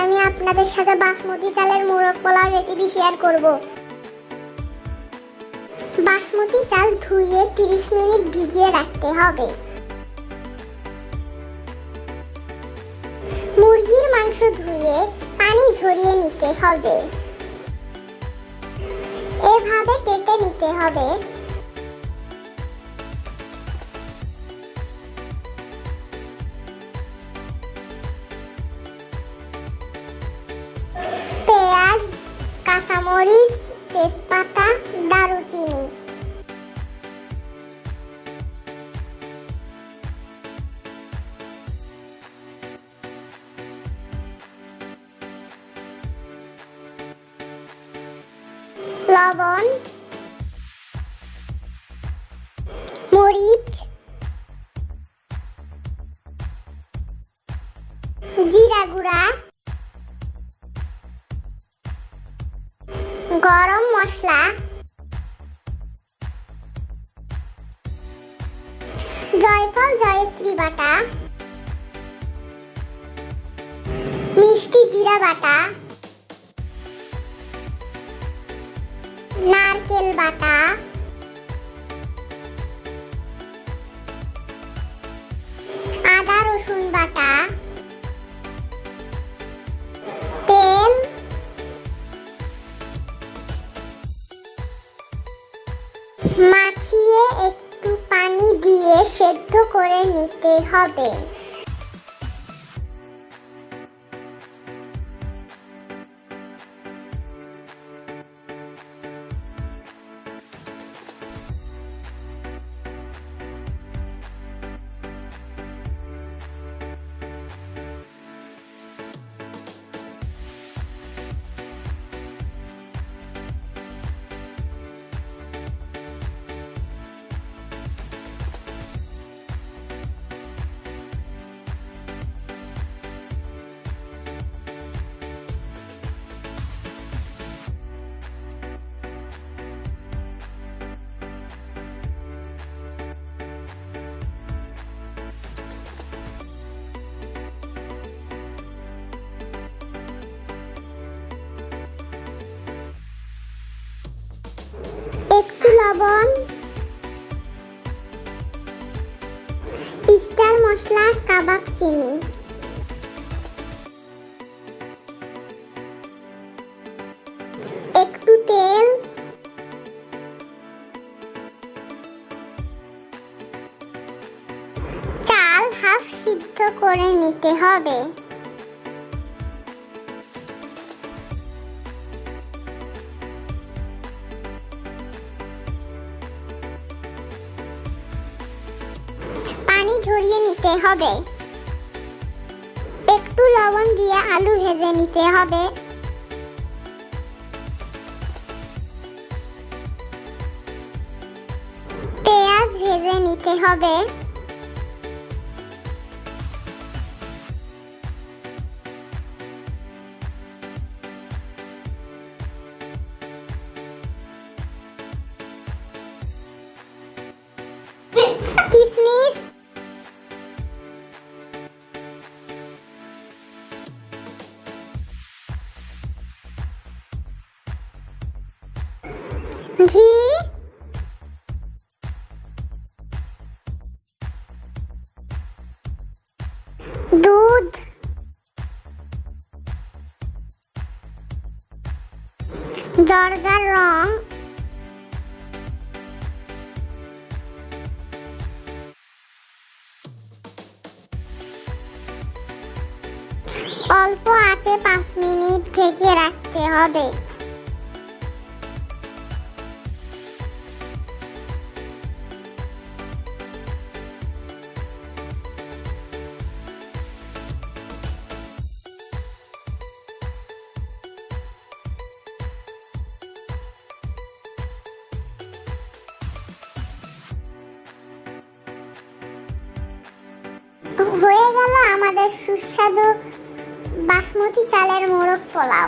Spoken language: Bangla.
আমি আপনাদের সাথে বাসমতি চালের মোরগ পোলাও রেসিপি শেয়ার করব। বাসমতি চাল ধুয়ে 30 মিনিট ভিজিয়ে রাখতে হবে। মুরগির মাংস ধুয়ে পানি ঝরিয়ে নিতে হবে। এভাবে কেটে নিতে হবে। পেঁয়াজ, কাঁচামরিচ, তেজপাতা, দারুচিনি। লবণ, মরিচ, জিরা গুঁড়া, গরম মশলা, জয়ফল জয়ত্রী বাটা, মিষ্টি জিরা বাটা, নারকেল বাটা, আদা রসুন বাটা, তেল, মাখিয়ে একটু পানি দিয়ে সেদ্ধ করে নিতে হবে। একটু লবণ, স্টার মশলা, কাবাব চিনি, একটু তেল, চাল হাফ সিদ্ধ করে নিতে হবে। পানি ঝরিয়ে নিতে হবে। একটু লবণ দিয়ে আলু ভেজে নিতে হবে। পেঁয়াজ ভেজে নিতে হবে। কিশমিশ, ঘি, দুধ, জর্দার রং, অল্প আঁচে 5 মিনিট ঢেকে রাখতে হবে। হয়ে গেল আমাদের সুস্বাদু বাসমতি চালের মোরগ পোলাও।